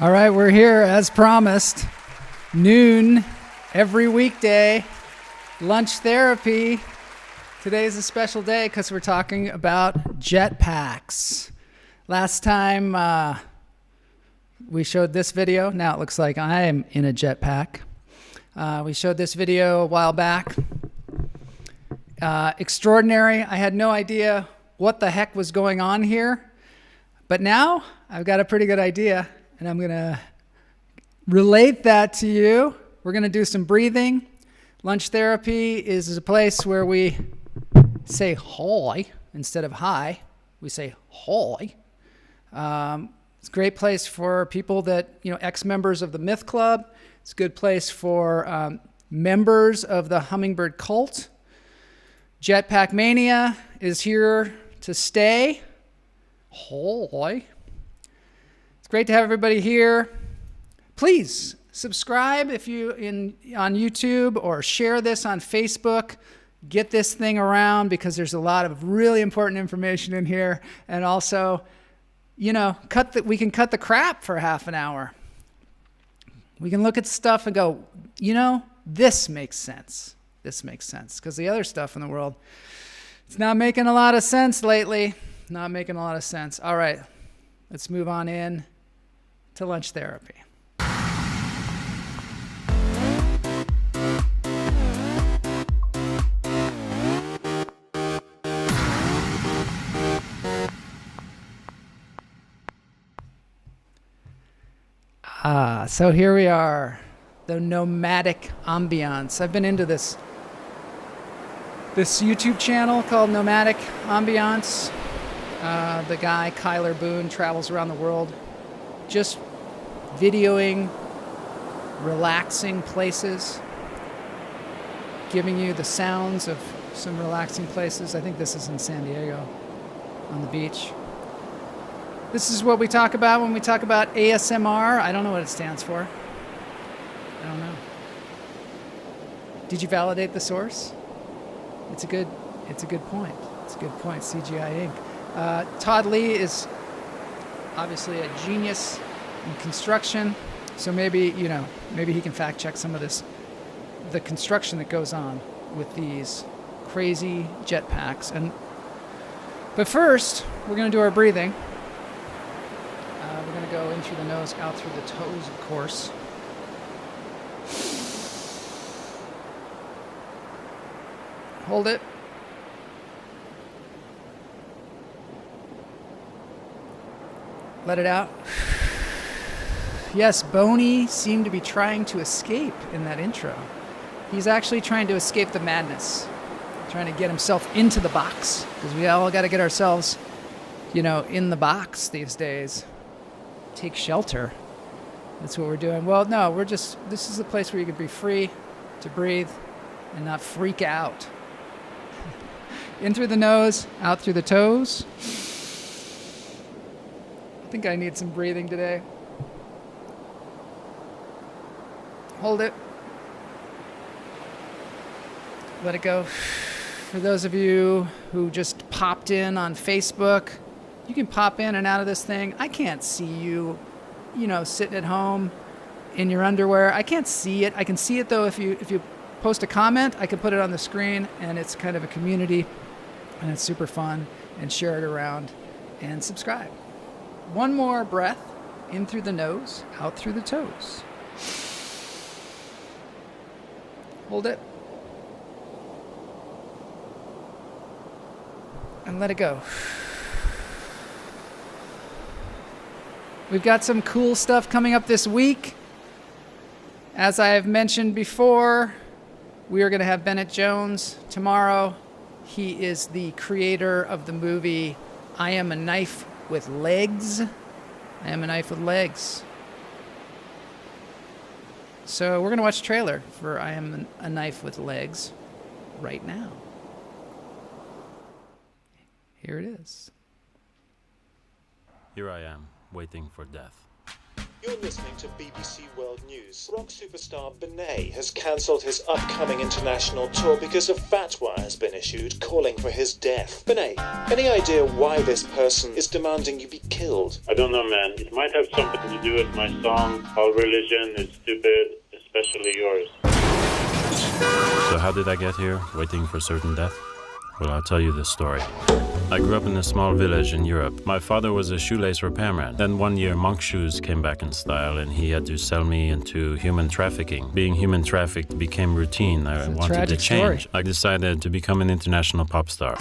All right, we're here as promised. Noon every weekday. Lunch therapy. Today's a special day because we're talking about jetpacks. Last time we showed this video. Now it looks like I am in a jetpack. We showed this video a while back. Extraordinary. I had no idea what the heck was going on here. But now I've got a pretty good idea. And I'm going to relate that to you. We're going to do some breathing. Lunch therapy is a place where we say hi instead of hi. We say hi. It's a great place for people that, ex-members of the Myth Club. It's a good place for members of the Hummingbird cult. Jetpack Mania is here to stay. Hi. It's great to have everybody here. Please subscribe if you on YouTube or share this on Facebook. Get this thing around because there's a lot of really important information in here. And also, we can cut the crap for half an hour. We can look at stuff and go, this makes sense. This makes sense. Because the other stuff in the world, it's not making a lot of sense lately. Not making a lot of sense. All right, let's move on in to lunch therapy. So here we are, the nomadic ambiance. I've been into this YouTube channel called Nomadic Ambiance. The guy, Kyler Boone, travels around the world just videoing relaxing places, giving you the sounds of some relaxing places. I think this is in San Diego on the beach. This is what we talk about when we talk about ASMR. I don't know what it stands for. I don't know. Did you validate the source? It's a good point. It's a good point. CGI Inc. Todd Lee is obviously a genius in construction, so maybe he can fact check some of the construction that goes on with these crazy jetpacks. But first, we're going to do our breathing. We're going to go in through the nose, out through the toes, of course. Hold it. Let it out. Yes, Boney seemed to be trying to escape in that intro. He's actually trying to escape the madness, trying to get himself into the box, because we all got to get ourselves, in the box these days. Take shelter. That's what we're doing. Well, no, this is a place where you can be free to breathe and not freak out. In through the nose, out through the toes. I think I need some breathing today. Hold it. Let it go. For those of you who just popped in on Facebook, you can pop in and out of this thing. I can't see you, sitting at home in your underwear. I can't see it. I can see it though if you post a comment. I can put it on the screen, and it's kind of a community, and it's super fun. And share it around, and subscribe. One more breath, in through the nose, out through the toes. Hold it. And let it go. We've got some cool stuff coming up this week. As I have mentioned before, we are going to have Bennett Jones tomorrow. He is the creator of the movie I Am a Knife with Legs. I Am a Knife with Legs. So we're going to watch a trailer for I Am a Knife with Legs right now. Here it is. Here I am, waiting for death. You're listening to BBC World News. Rock superstar Benet has cancelled his upcoming international tour because a fatwa has been issued calling for his death. Benet, any idea why this person is demanding you be killed? I don't know, man. It might have something to do with my song, All Religion is Stupid, Especially Yours. So how did I get here, waiting for certain death? Well, I'll tell you this story. I grew up in a small village in Europe. My father was a shoelace repairman. Then one year, monk shoes came back in style, and he had to sell me into human trafficking. Being human trafficked became routine. I wanted to change. Story. I decided to become an international pop star.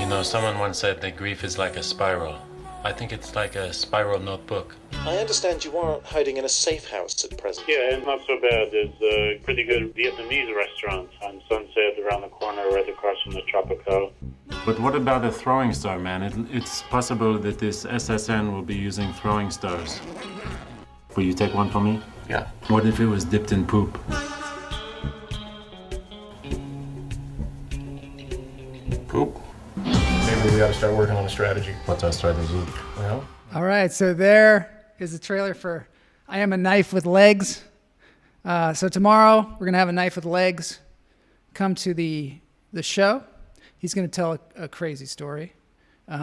You know, someone once said that grief is like a spiral. I think it's like a spiral notebook. I understand you aren't hiding in a safe house at present. Yeah, it's not so bad. There's a pretty good Vietnamese restaurant on Sunset around the corner right across from the Tropical. But what about a throwing star, man? It's possible that this SSN will be using throwing stars. Will you take one for me? Yeah. What if it was dipped in poop? Poop. Maybe we got to start working on a strategy. What's our strategy? Well, All right, so there is the trailer for I Am a Knife with Legs. So tomorrow we're going to have a knife with legs come to the show. He's going to tell a crazy story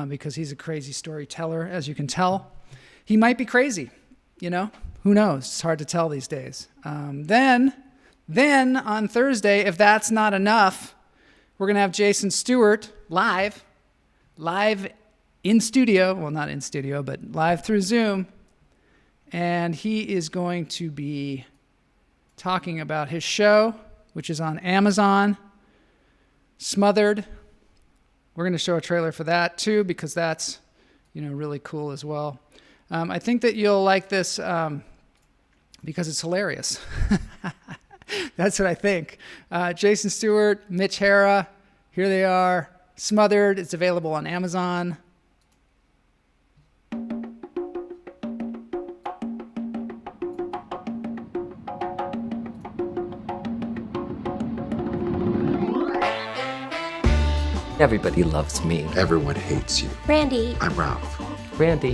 because he's a crazy storyteller, as you can tell. He might be crazy, you know? Who knows? It's hard to tell these days. Then on Thursday, if that's not enough, we're going to have Jason Stewart live in studio. Well, not in studio, but live through Zoom. And he is going to be talking about his show, which is on Amazon, Smothered. We're going to show a trailer for that too, because that's, really cool as well. I think that you'll like this because it's hilarious. That's what I think. Jason Stewart, Mitch Hara, here they are. Smothered. It's available on Amazon. Everybody loves me. Everyone hates you. Randy. I'm Ralph. Randy.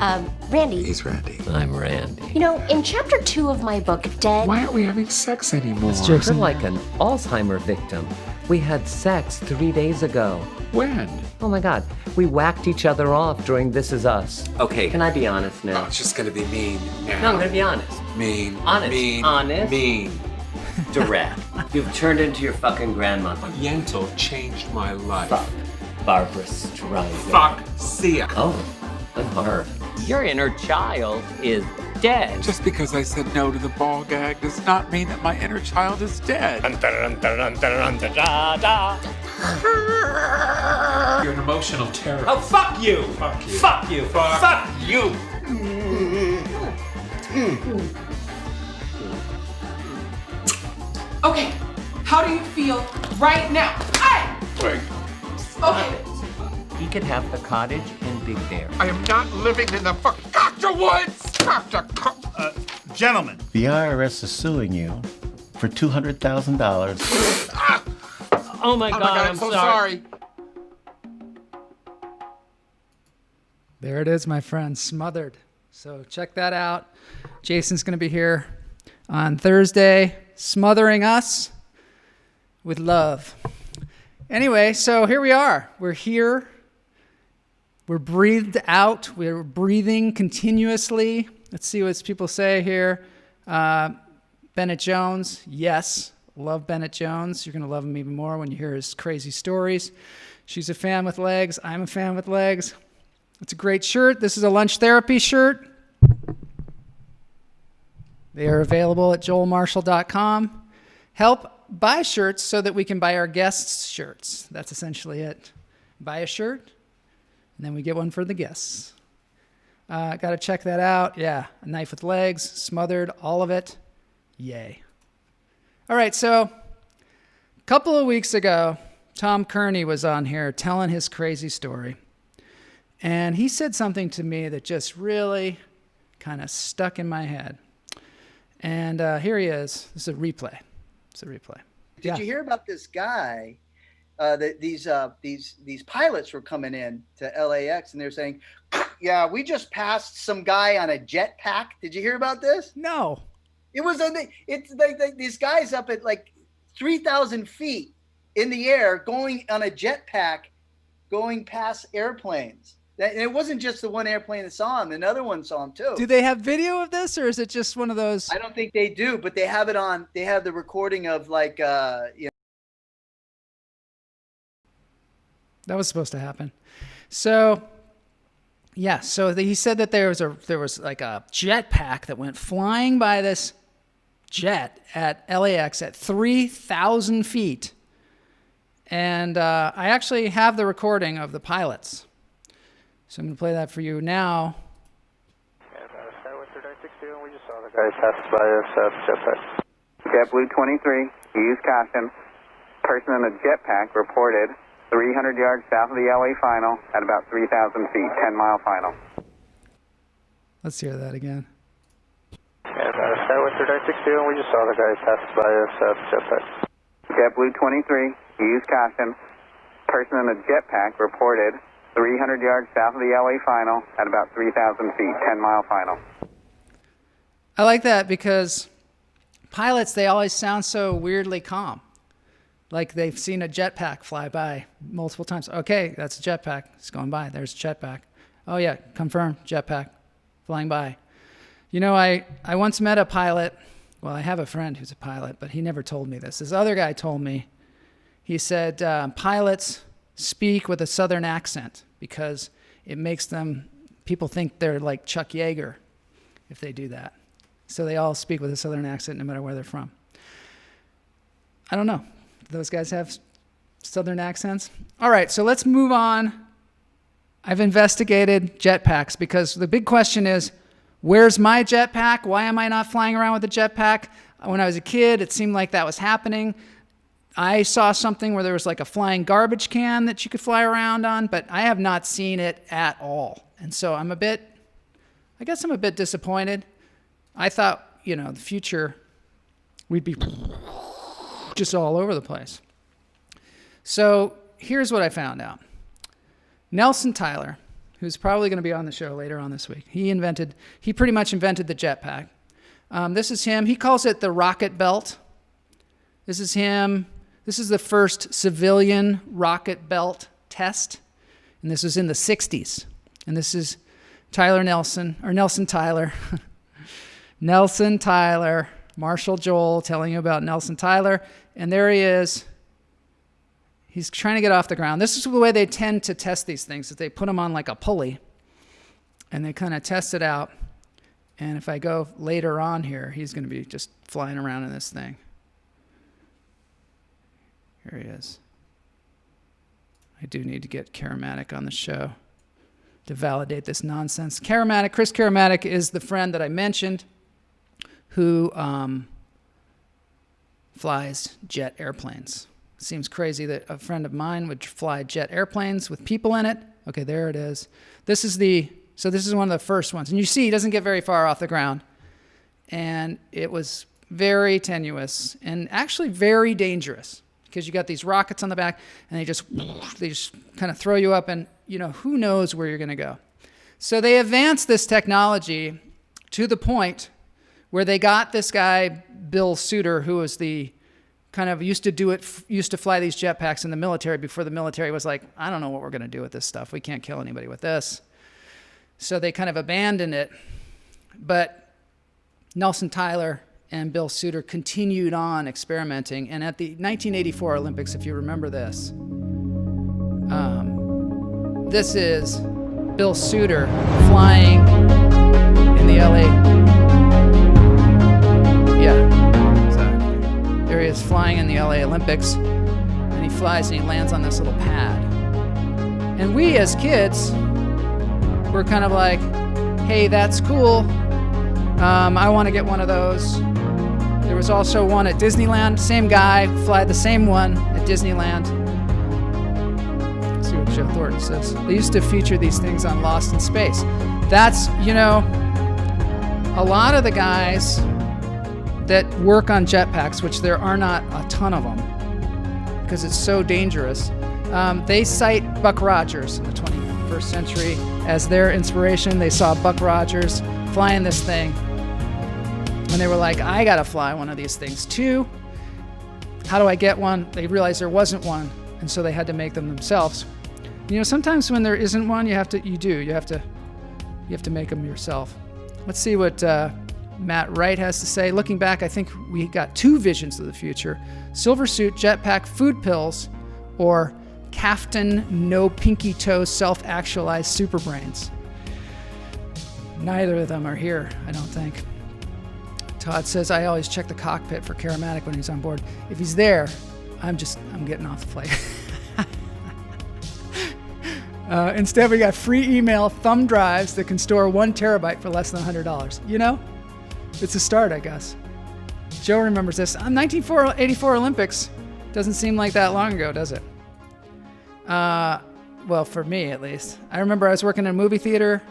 Randy. He's Randy. I'm Randy. In chapter 2 of my book, Dead... Why aren't we having sex anymore? You're like an Alzheimer victim. We had sex 3 days ago. When? Oh my God. We whacked each other off during This Is Us. Okay, can I be honest now? Oh, it's just gonna be mean now. No, I'm gonna be honest. Mean. Honest. Mean. Honest. Mean. Direct. You've turned into your fucking grandmother. Yentl changed my life. Fuck. Barbara Streisand. Fuck. See ya. Oh, good hard. Your inner child is dead. Just because I said no to the ball gag does not mean that my inner child is dead. You're an emotional terror. Oh, fuck you! Fuck you. Fuck you! Fuck you! Okay, how do you feel right now? Hey! Wait. Okay. He could have the cottage in Big Bear. I am not living in the fuck. Dr. Woods! Dr. Gentlemen. The IRS is suing you for $200,000. Oh my God, I'm so sorry. There it is, my friends, Smothered. So check that out. Jason's going to be here on Thursday, smothering us with love. Anyway, so here we are. We're here. We're breathed out. We're breathing continuously. Let's see what people say here. Bennett Jones, yes. Love Bennett Jones. You're going to love him even more when you hear his crazy stories. She's a fan with legs. I'm a fan with legs. It's a great shirt. This is a lunch therapy shirt. They are available at joelmarshall.com. Help buy shirts so that we can buy our guests shirts. That's essentially it. Buy a shirt, and then we get one for the guests. Got to check that out. Yeah, a knife with legs, Smothered, all of it. Yay. All right, so a couple of weeks ago, Tom Kearney was on here telling his crazy story. And he said something to me that just really kind of stuck in my head. And here he is. This is a replay. It's a replay. Did you hear about this guy? These pilots were coming in to LAX and they're saying, "Yeah, we just passed some guy on a jetpack." Did you hear about this? No. It's like these guys up at like 3,000 feet in the air going on a jetpack, going past airplanes. And it wasn't just the one airplane that saw him; another one saw him too. Do they have video of this, or is it just one of those? I don't think they do, but they have it on. They have the recording of like That was supposed to happen. So, yeah. So he said that there was like a jetpack that went flying by this jet at LAX at 3,000 feet, and I actually have the recording of the pilots. So I'm going to play that for you now. We just saw the guys pass by us jetpack. JetBlue 23, use caution. Person in a jetpack reported 300 yards south of the LA final at about 3,000 feet, 10-mile final. Let's hear that again. Skywest 362, we just saw the guys pass by us jetpack. JetBlue 23, use caution. Person in a jetpack reported 300 yards south of the LA final at about 3,000 feet, 10-mile final. I like that because pilots, they always sound so weirdly calm. Like they've seen a jetpack fly by multiple times. Okay, that's a jetpack. It's going by. There's a jetpack. Oh yeah, confirmed, jetpack flying by. You know, I once met a pilot. Well, I have a friend who's a pilot, but he never told me this. This other guy told me. He said pilots speak with a southern accent because it makes people think they're like Chuck Yeager if they do that. So they all speak with a southern accent no matter where they're from. I don't know. Do those guys have southern accents? All right, so let's move on. I've investigated jetpacks because the big question is, where's my jetpack? Why am I not flying around with a jetpack? When I was a kid, it seemed like that was happening. I saw something where there was like a flying garbage can that you could fly around on, but I have not seen it at all. And so I'm a bit disappointed. I thought, the future, we'd be just all over the place. So here's what I found out. Nelson Tyler, who's probably going to be on the show later on this week, he pretty much invented the jetpack. This is him. He calls it the rocket belt. This is him. This is the first civilian rocket belt test. And this was in the 60s. And this is Nelson Tyler. Nelson Tyler, Marshall Joel telling you about Nelson Tyler. And there he is. He's trying to get off the ground. This is the way they tend to test these things, is they put them on like a pulley. And they kind of test it out. And if I go later on here, he's going to be just flying around in this thing. Here he is. I do need to get Karamatic on the show to validate this nonsense. Chris Karamatic is the friend that I mentioned who flies jet airplanes. Seems crazy that a friend of mine would fly jet airplanes with people in it. Okay, there it is. This is one of the first ones. And you see, he doesn't get very far off the ground. And it was very tenuous and actually very dangerous because you got these rockets on the back and they just kind of throw you up and, who knows where you're going to go. So they advanced this technology to the point where they got this guy, Bill Suitor, who was the kind of used to fly these jetpacks in the military before the military was like, I don't know what we're going to do with this stuff. We can't kill anybody with this. So they kind of abandoned it. But Nelson Tyler and Bill Suitor continued on experimenting. And at the 1984 Olympics, if you remember this, this is Bill Suitor flying in the LA. Yeah, exactly. There he is flying in the LA Olympics. And he flies and he lands on this little pad. And we as kids were kind of like, hey, that's cool. I want to get one of those. There was also one at Disneyland. Same guy, fly the same one at Disneyland. Let's see what Joe Thornton says. They used to feature these things on Lost in Space. That's, a lot of the guys that work on jetpacks, which there are not a ton of them because it's so dangerous, they cite Buck Rogers in the 21st century as their inspiration. They saw Buck Rogers flying this thing, and they were like, I gotta fly one of these things too. How do I get one? They realized there wasn't one, and so they had to make them themselves. You know, sometimes when there isn't one, you have to make them yourself. Let's see what Matt Wright has to say. Looking back, I think we got two visions of the future: silver suit, jetpack, food pills, or Kaftan, no pinky toe, self-actualized super brains. Neither of them are here, I don't think. Todd says, I always check the cockpit for Karamatic when he's on board. If he's there, I'm getting off the plane. Instead, we got free email thumb drives that can store 1 terabyte for less than $100. You know, it's a start, I guess. Joe remembers this. 1984 Olympics. Doesn't seem like that long ago, does it? Well, for me at least. I remember I was working in a movie theater,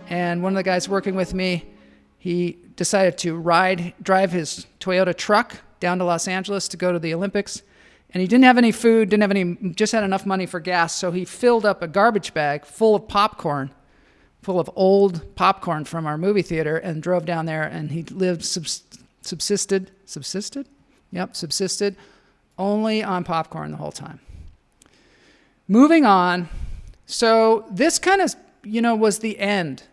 and one of the guys working with me, he decided to drive his Toyota truck down to Los Angeles to go to the Olympics. And he didn't have any food, just had enough money for gas. So he filled up a garbage bag full of popcorn, full of old popcorn from our movie theater, and drove down there. And he lived, subsisted only on popcorn the whole time. Moving on. So this kind of, was the end.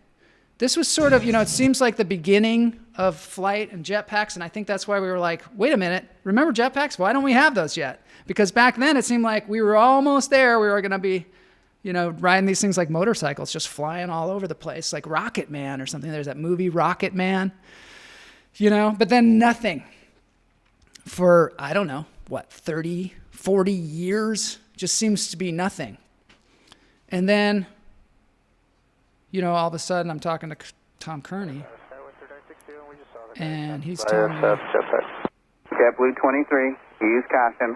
This was sort of, it seems like the beginning of flight and jetpacks. And I think that's why we were like, wait a minute, remember jetpacks? Why don't we have those yet? Because back then it seemed like we were almost there. We were going to be, riding these things like motorcycles, just flying all over the place, like Rocket Man or something. There's that movie Rocket Man, but then nothing for, 30, 40 years, just seems to be nothing. And then, all of a sudden I'm talking to Tom Kearney, and he's telling me... JetBlue 23, use caution.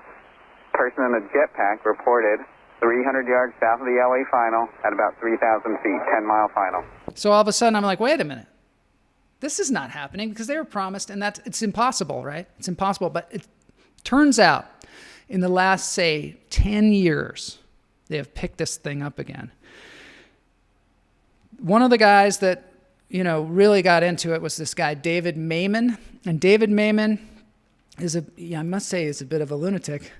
Person in a jetpack reported 300 yards south of the LA final at about 3,000 feet, 10-mile final. So all of a sudden I'm like, wait a minute. This is not happening because they were promised, and it's impossible, right? It's impossible. But it turns out in the last, say, 10 years, they have picked this thing up again. One of the guys that, really got into it was this guy, David Mayman. And David Mayman is I must say, is a bit of a lunatic.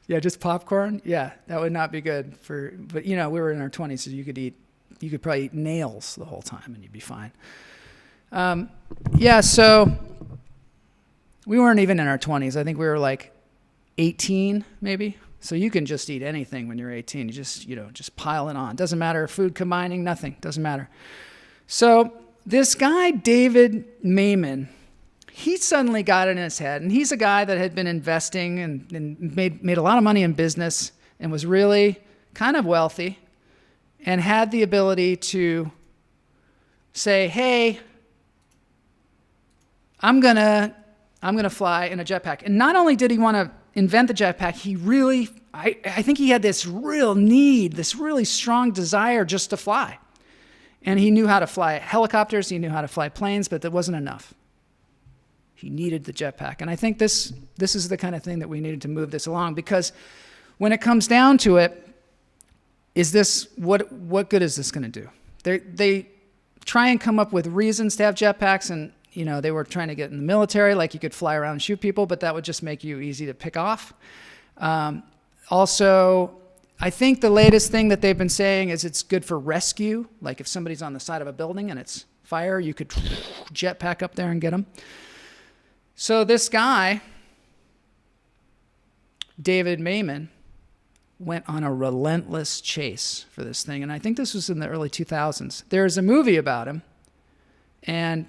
Yeah, just popcorn. Yeah, that would not be good but we were in our 20s, so you could probably eat nails the whole time and you'd be fine. So we weren't even in our 20s. I think we were like 18 maybe. So you can just eat anything when you're 18. You just pile it on. Doesn't matter. Food combining, nothing. Doesn't matter. So this guy, David Mayman, he suddenly got it in his head. And he's a guy that had been investing and made a lot of money in business and was really kind of wealthy and had the ability to say, hey, I'm gonna fly in a jetpack. And not only did he want to invent the jetpack, he really, I think he had this real need, this really strong desire just to fly. And he knew how to fly helicopters, he knew how to fly planes, but that wasn't enough. He needed the jetpack. And I think this is the kind of thing that we needed to move this along, because when it comes down to it, what good is this going to do? They try and come up with reasons to have jetpacks, and they were trying to get in the military, like you could fly around and shoot people, but that would just make you easy to pick off. Also, I think the latest thing that they've been saying is it's good for rescue. Like if somebody's on the side of a building and it's fire, you could jetpack up there and get them. So this guy, David Mayman, went on a relentless chase for this thing. And I think this was in the early 2000s. There's a movie about him, and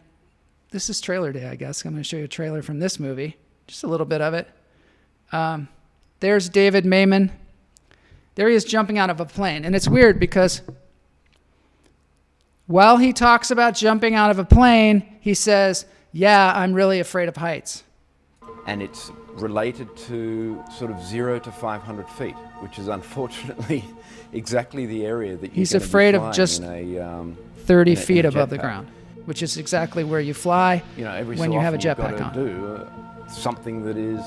this is trailer day, I guess. I'm going to show you a trailer from this movie, just a little bit of it. There's David Mayman. There he is jumping out of a plane. And it's weird because while he talks about jumping out of a plane, he says, yeah, I'm really afraid of heights. And it's related to sort of 0 to 500 feet, which is unfortunately exactly the area that he's afraid of just 30 feet above the ground. which is exactly where you fly Every when so you have a often jetpack you've got on. to do something that is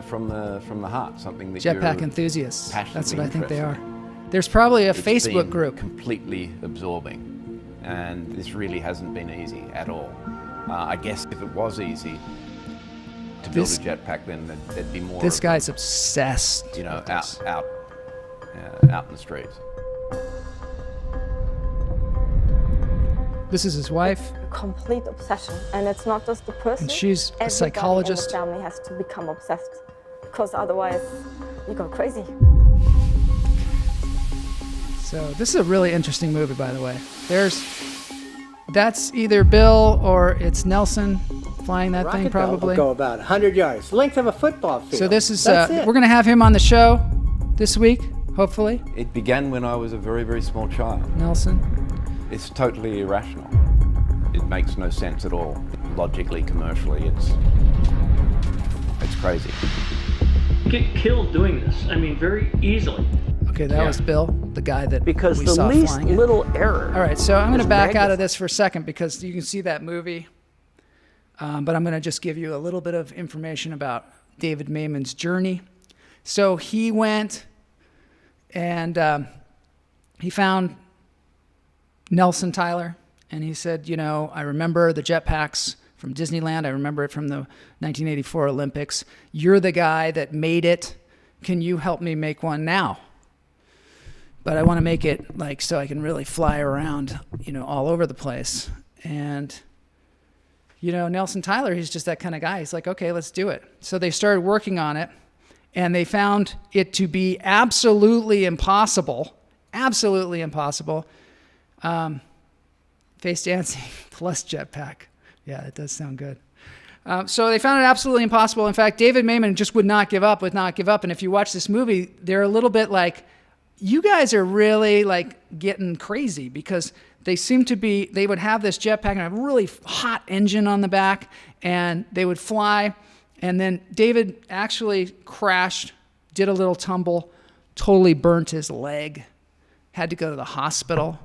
from the heart, something that Jetpack you're enthusiasts. That's passionately what I think they are. interested in. There's probably a It's Facebook been group. completely absorbing, and this really hasn't been easy at all. I guess if it was easy to build a jetpack, then there'd be more. This guy's obsessed. Out in the streets. This is his wife. A complete obsession, and it's not just the person. And she's a Everybody psychologist. in the family has to become obsessed, because otherwise you go crazy. So this is a really interesting movie, by the way. That's either Bill or it's Nelson flying that thing, probably. Will go about 100 yards, the length of a football field. So this is That's it. we're gonna have him on the show this week, hopefully. It began when I was a very, very small child. Nelson. It's totally irrational. It makes no sense at all. Logically, commercially, it's crazy. Get killed doing this. I mean, very easily. Okay, that was Bill, the guy that Because we the saw least flying it. little error. All right, so I'm going to is back out of magnified. this for a second because you can see that movie, but I'm going to just give you a little bit of information about David Mayman's journey. So he went and he found Nelson Tyler, and he said, I remember the jetpacks from Disneyland. I remember it from the 1984 Olympics. You're the guy that made it. Can you help me make one now? But I want to make it so I can really fly around, all over the place. And, Nelson Tyler, he's just that kind of guy. He's like, okay, let's do it. So they started working on it, and they found it to be absolutely impossible. Face dancing plus jetpack. Yeah, that does sound good. So they found it absolutely impossible. In fact, David Mayman just would not give up. And if you watch this movie, they're a little bit like, you guys are really getting crazy, because they would have this jetpack and have a really hot engine on the back, and they would fly. And then David actually crashed, did a little tumble, totally burnt his leg, had to go to the hospital.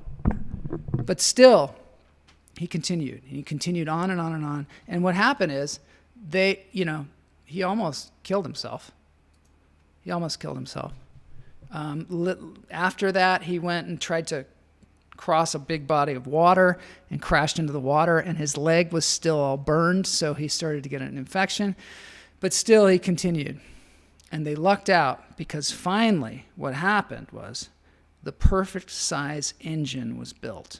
But still, he continued. He continued on and on and on. And what happened is he almost killed himself. After that, he went and tried to cross a big body of water and crashed into the water, and his leg was still all burned, so he started to get an infection. But still, he continued. And they lucked out, because finally what happened was the perfect size engine was built.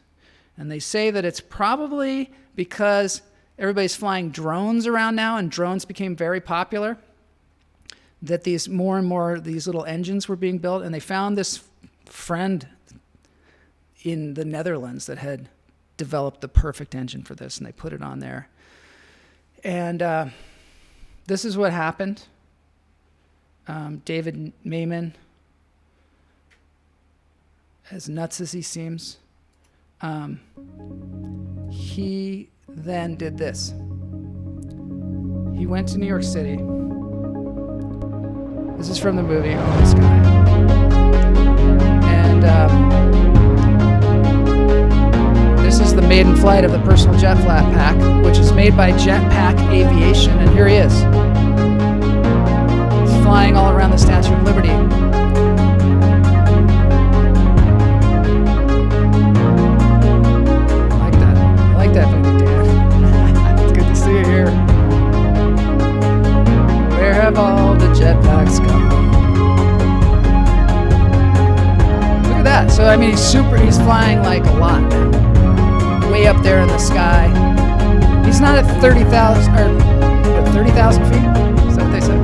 And they say that it's probably because everybody's flying drones around now, and drones became very popular, that these more and more these little engines were being built. And they found this friend in the Netherlands that had developed the perfect engine for this, and they put it on there. And this is what happened. David Mayman, as nuts as he seems, he then did this. He went to New York City. This is from the movie, Oh, This Guy. And this is the maiden flight of the personal jet flat pack, which is made by Jetpack Aviation. And here he is. He's flying all around the Statue of Liberty. I like that movie, Dan. It's good to see you here. Where have all the jetpacks gone? Look at that. So, he's flying a lot now. Way up there in the sky. He's not at 30,000, or 30,000 feet? Is that what they said?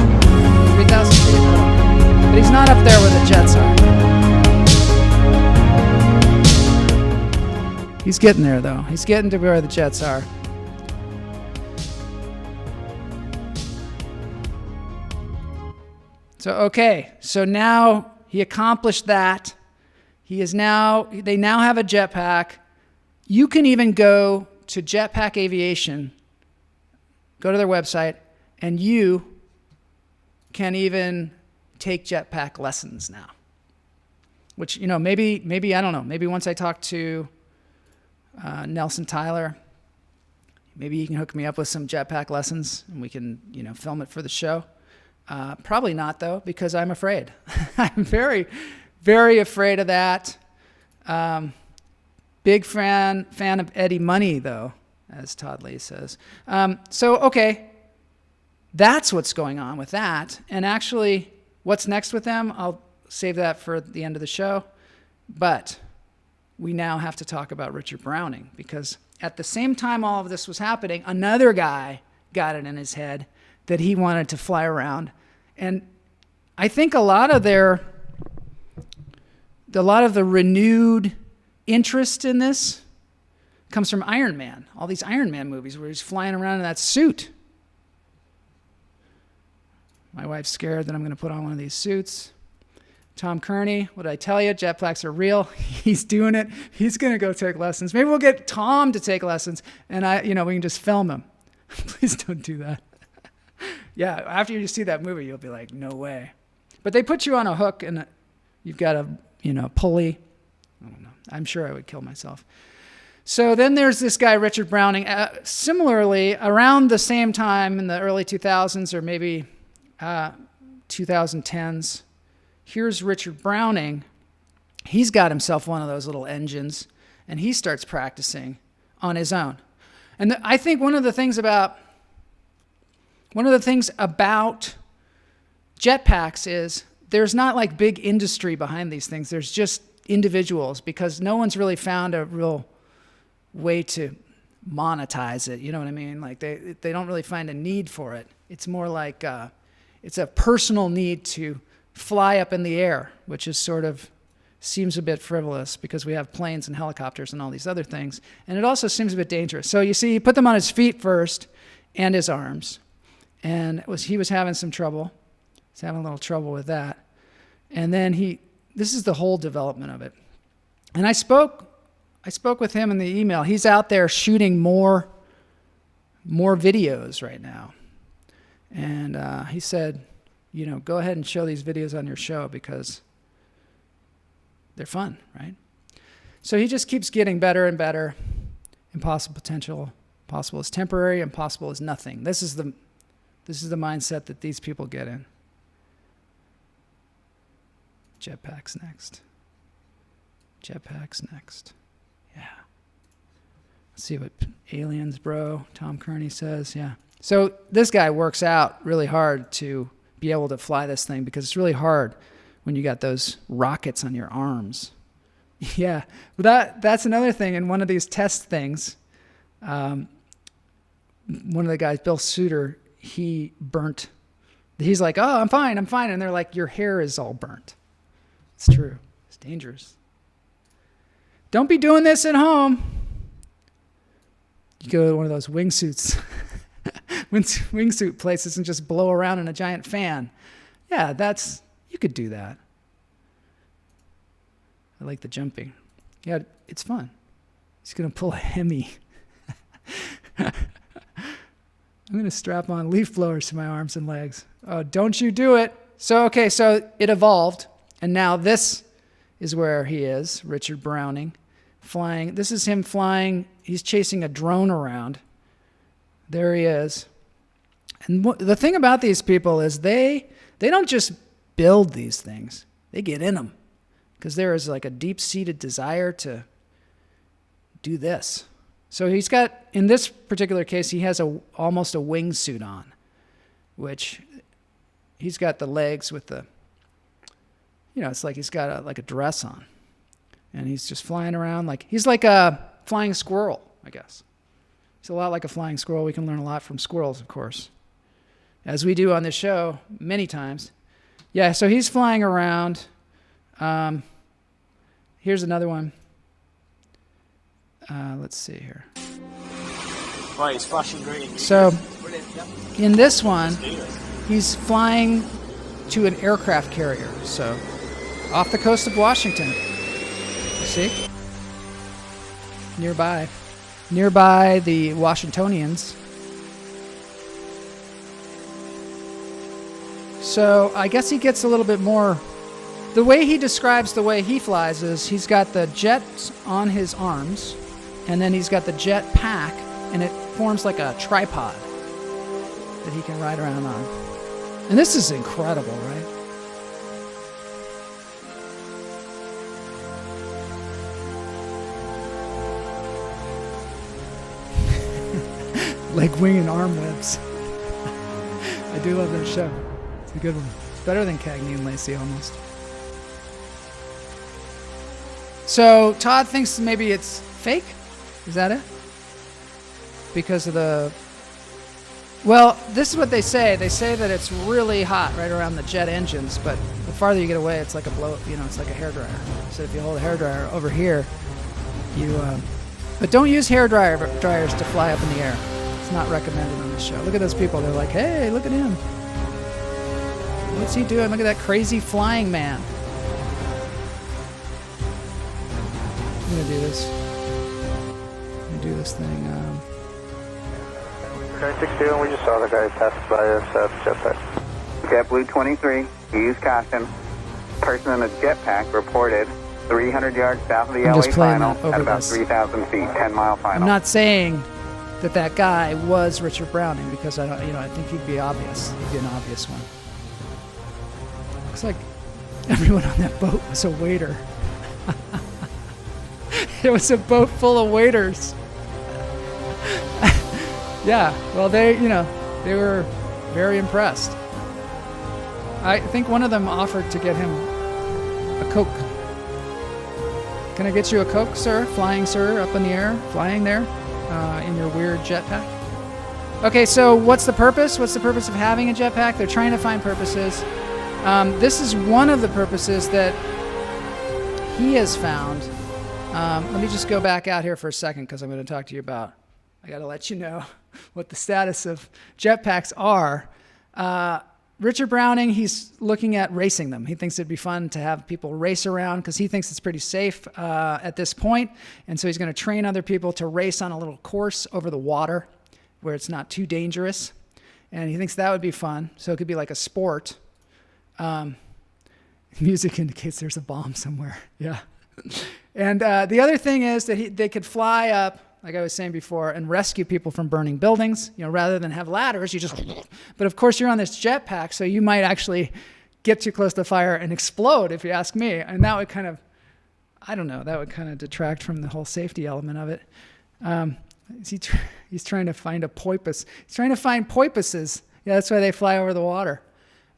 3,000 feet? But he's not up there where the jets are. He's getting there, though. He's getting to where the jets are. So now he accomplished that. They now have a jetpack. You can even go to Jetpack Aviation, go to their website, and you can even take jetpack lessons now. Which, maybe I don't know, maybe once I talk to Nelson Tyler, maybe you can hook me up with some jetpack lessons and we can, film it for the show. Probably not though, because I'm afraid. I'm very, very afraid of that. Big fan of Eddie Money though, as Todd Lee says. Okay, that's what's going on with that. And actually, what's next with them? I'll save that for the end of the show. But we now have to talk about Richard Browning, because at the same time all of this was happening, another guy got it in his head that he wanted to fly around. And I think a lot of the renewed interest in this comes from Iron Man. All these Iron Man movies where he's flying around in that suit. My wife's scared that I'm going to put on one of these suits. Tom Kearney, what did I tell you? Jetpacks are real. He's doing it. He's going to go take lessons. Maybe we'll get Tom to take lessons and we can just film him. Please don't do that. Yeah, after you see that movie, you'll be like, no way. But they put you on a hook and you've got a, pulley. I don't know. I'm sure I would kill myself. So then there's this guy, Richard Browning. Similarly, around the same time in the early 2000s or maybe 2010s, here's Richard Browning. He's got himself one of those little engines, and he starts practicing on his own. And I think one of the things about jetpacks is there's not like big industry behind these things. There's just individuals, because no one's really found a real way to monetize it. You know what I mean? Like they don't really find a need for it. It's more like it's a personal need to fly up in the air, which is sort of seems a bit frivolous because we have planes and helicopters and all these other things. And it also seems a bit dangerous. So you see, he put them on his feet first and his arms. And he was having some trouble. He's having a little trouble with that. And then this is the whole development of it. And I spoke with him in the email. He's out there shooting more videos right now. And he said, go ahead and show these videos on your show because they're fun, right? So he just keeps getting better and better. Impossible potential. Possible is temporary. Impossible is nothing. This is the mindset that these people get in. Jetpacks next. Jetpacks next. Yeah. Let's see what aliens, bro. Tom Kearney says. Yeah. So this guy works out really hard to be able to fly this thing because it's really hard when you got those rockets on your arms. Yeah. But that's another thing. In one of these test things, one of the guys, Bill Suitor, he's like, oh, I'm fine. And they're like, your hair is all burnt. It's true. It's dangerous. Don't be doing this at home. You go to one of those wingsuits, wingsuit places and just blow around in a giant fan. Yeah, you could do that. I like the jumping. Yeah, it's fun. He's going to pull a Hemi. I'm going to strap on leaf blowers to my arms and legs. Oh, don't you do it. So it evolved. And now this is where he is, Richard Browning, flying. This is him flying. He's chasing a drone around. There he is. And the thing about these people is they don't just build these things. They get in them because there is like a deep-seated desire to do this. So he's got, in this particular case, he has almost a wingsuit on, which he's got the legs with the, it's like he's got a dress on. And he's just flying around he's like a flying squirrel, I guess. He's a lot like a flying squirrel. We can learn a lot from squirrels, of course, as we do on this show many times. Yeah, so he's flying around. Here's another one. Let's see here. Right, it's flashing green. So in this one, he's flying to an aircraft carrier. So off the coast of Washington. See? Nearby the Washingtonians. So I guess he gets a little bit more. The way he describes the way he flies is he's got the jets on his arms, and then he's got the jet pack and it forms like a tripod that he can ride around on. And this is incredible, right? Leg wing and arm whips. I do love that show. It's a good one. It's better than Cagney and Lacey almost. So Todd thinks maybe it's fake? Is that it? Because of the... Well, this is what they say. They say that it's really hot right around the jet engines, but the farther you get away, it's like a it's like a hairdryer. So if you hold a hairdryer over here, but don't use dryers to fly up in the air. It's not recommended on the show. Look at those people. They're like, hey, look at him. What's he doing? Look at that crazy flying man. I'm going to do this. I'm going to do this thing. Guy 62, we just saw the guy pass by us jetpack. JetBlue 23, use caution. Person in a jetpack reported 300 yards south of the LA final at about 3,000 feet, 10-mile final. I'm not saying that guy was Richard Browning because I think he'd be obvious. He'd be an obvious one. Looks like everyone on that boat was a waiter. It was a boat full of waiters. Yeah, well, they were very impressed. I think one of them offered to get him a Coke. Can I get you a Coke, sir? Flying, sir, up in the air, flying there in your weird jetpack. Okay, so what's the purpose? What's the purpose of having a jetpack? They're trying to find purposes. This is one of the purposes that he has found. Let me just go back out here for a second because I'm going to talk to you about, I got to let you know what the status of jetpacks are. Richard Browning, he's looking at racing them. He thinks it'd be fun to have people race around because he thinks it's pretty safe at this point. And so he's going to train other people to race on a little course over the water where it's not too dangerous. And he thinks that would be fun. So it could be like a sport. Music indicates there's a bomb somewhere. Yeah. And the other thing is that they could fly up, like I was saying before, and rescue people from burning buildings. Rather than have ladders, you just... But of course, you're on this jetpack, so you might actually get too close to fire and explode, if you ask me. And that would kind of... I don't know. That would kind of detract from the whole safety element of it. He's trying to find a porpoise. He's trying to find porpoises. Yeah, that's why they fly over the water.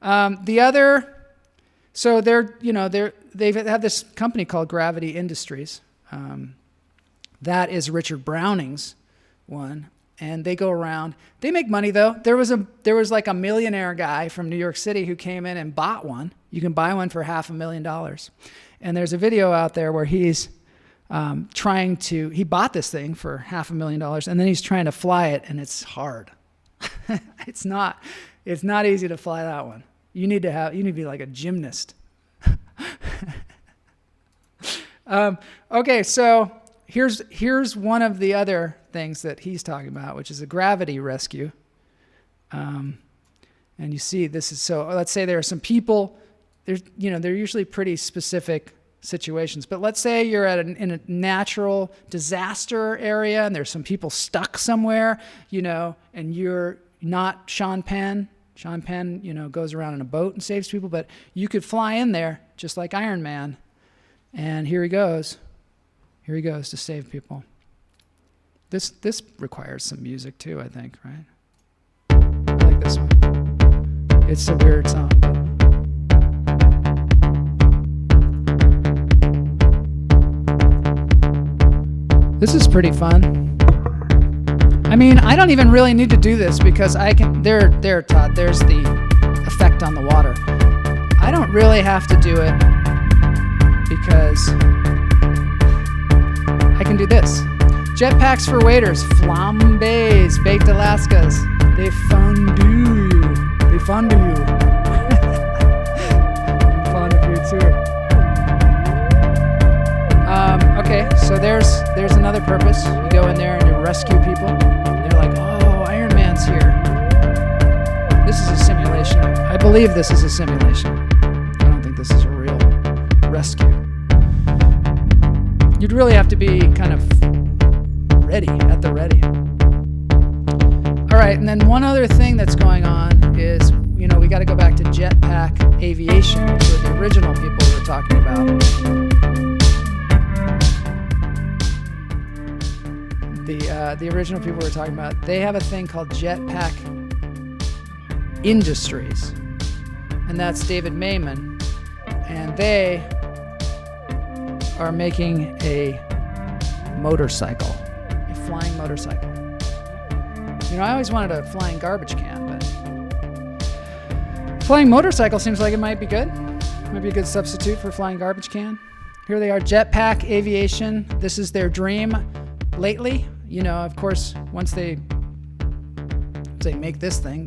The other... So they have this company called Gravity Industries. That is Richard Browning's one, and they go around. They make money though. There was like a millionaire guy from New York City who came in and bought one. You can buy one for $500,000, and there's a video out there where he's he bought this thing for $500,000, and then he's trying to fly it, and it's hard. It's not easy to fly that one. You need to be like a gymnast. Okay, so here's one of the other things that he's talking about, which is a gravity rescue. And you see, this is so. Let's say there are some people. They're usually pretty specific situations. But let's say you're in a natural disaster area, and there's some people stuck somewhere, and you're not Sean Penn. Sean Penn, goes around in a boat and saves people, but you could fly in there just like Iron Man. And here he goes. Here he goes to save people. This requires some music too, I think, right? I like this one. It's a weird song. This is pretty fun. I mean, I don't even really need to do this because I can. There, Todd. There's the effect on the water. I don't really have to do it because I can do this. Jetpacks for waiters, flambés, baked Alaskas. They fondue you. They fondue you. I'm fond of you too. Okay, so there's another purpose. You go in there and you rescue people. They're like, oh, Iron Man's here. This is a simulation. I believe this is a simulation. I don't think this is a real rescue. You'd really have to be kind of ready, at the ready. right, and then one other thing that's going on is, we got to go back to Jetpack Aviation, which were the original people we were talking about. The original people we were talking about, they have a thing called Jetpack Industries, and that's David Mayman, and they are making a motorcycle, a flying motorcycle. I always wanted a flying garbage can, but flying motorcycle seems like it might be good. Might be a good substitute for flying garbage can. Here they are, Jetpack Aviation. This is their dream lately. Of course, once they make this thing,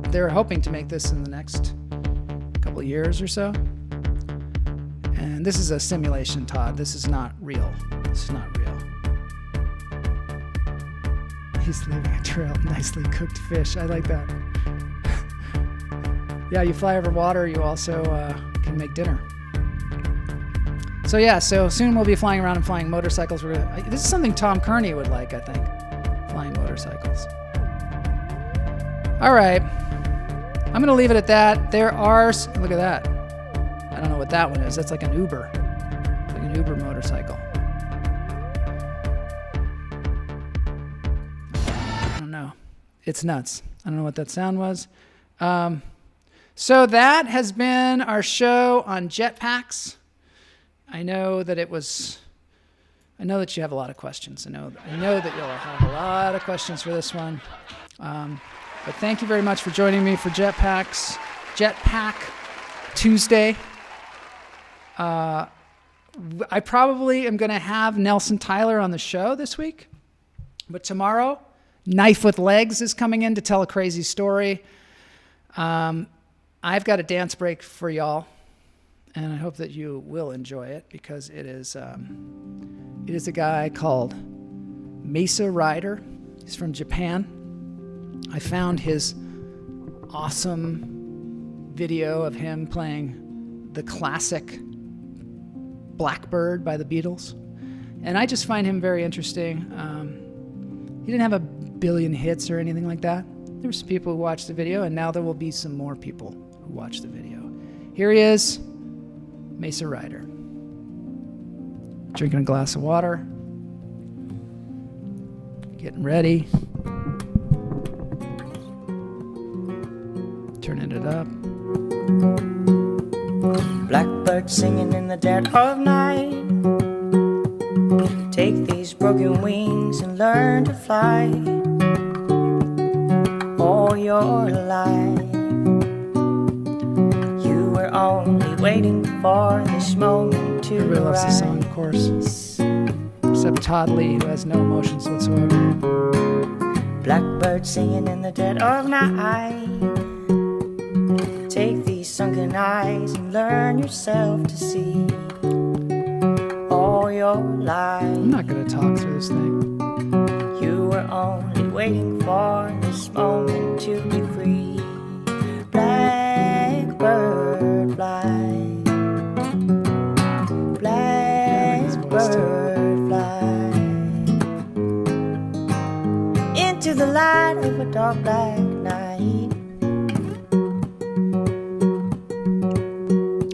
they're hoping to make this in the next couple of years or so. And this is a simulation, Todd. This is not real. This is not real. He's leaving a trail of nicely cooked fish. I like that. Yeah, you fly over water, you also can make dinner. So soon we'll be flying around and flying motorcycles. This is something Tom Kearney would like, I think. Flying motorcycles. All right. I'm going to leave it at that. Look at that. I don't know what that one is. That's like an Uber. It's like an Uber motorcycle. I don't know. It's nuts. I don't know what that sound was. So that has been our show on jetpacks. I know that you have a lot of questions. I know that you'll have a lot of questions for this one. But thank you very much for joining me for Jetpack Tuesday. I probably am going to have Nelson Tyler on the show this week. But tomorrow, Knife with Legs is coming in to tell a crazy story. I've got a dance break for y'all. And I hope that you will enjoy it because it is a guy called Mesa Rider. He's from Japan. I found his awesome video of him playing the classic Blackbird by the Beatles. And I just find him very interesting. He didn't have a billion hits or anything like that. There were some people who watched the video, and now there will be some more people who watch the video. Here he is. Mesa Rider. Drinking a glass of water. Getting ready. Turning it up. Blackbird singing in the dead of night. Take these broken wings and learn to fly all your life. Only waiting for this moment to Everybody loves the song, of course. Except Todd Lee, who has no emotions whatsoever. Blackbird singing in the dead of night. Take these sunken eyes and learn yourself to see all your life. I'm not going to talk through this thing. You were only waiting for this moment to be free. Blackbird fly, blackbird fly into the light of a dark black night.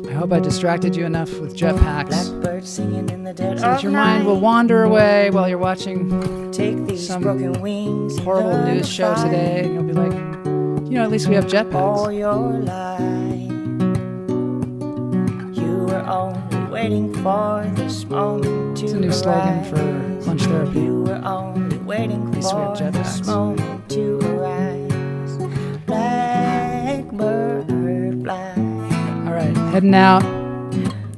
I hope I distracted you enough with jetpacks Blackbird singing in the dead so that your mind will wander away while you're watching some horrible news show today, and you'll be like, at least we have jetpacks. All your life, you were only waiting for this moment to It's a new slogan for lunch therapy. You were only waiting At least we have for this jetpacks. moment to arise. Blackbird fly. All right, heading out.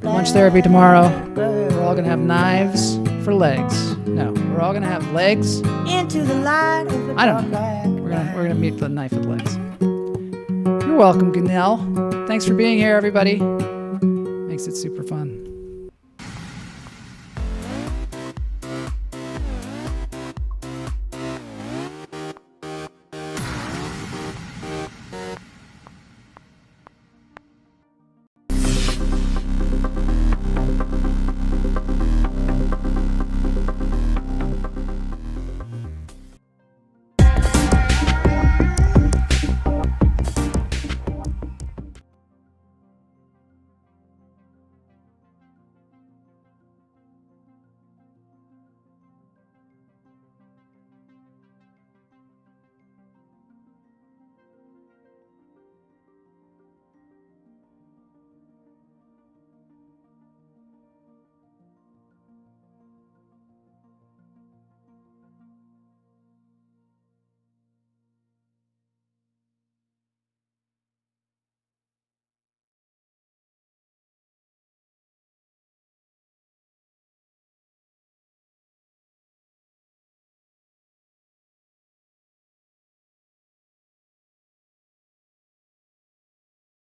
Lunch therapy tomorrow. We're all gonna have knives for legs. No, we're all gonna have legs. Into the light of a I don't know. We're gonna meet the knife with legs. You're welcome, Ganelle. Thanks for being here, everybody. Makes it super fun.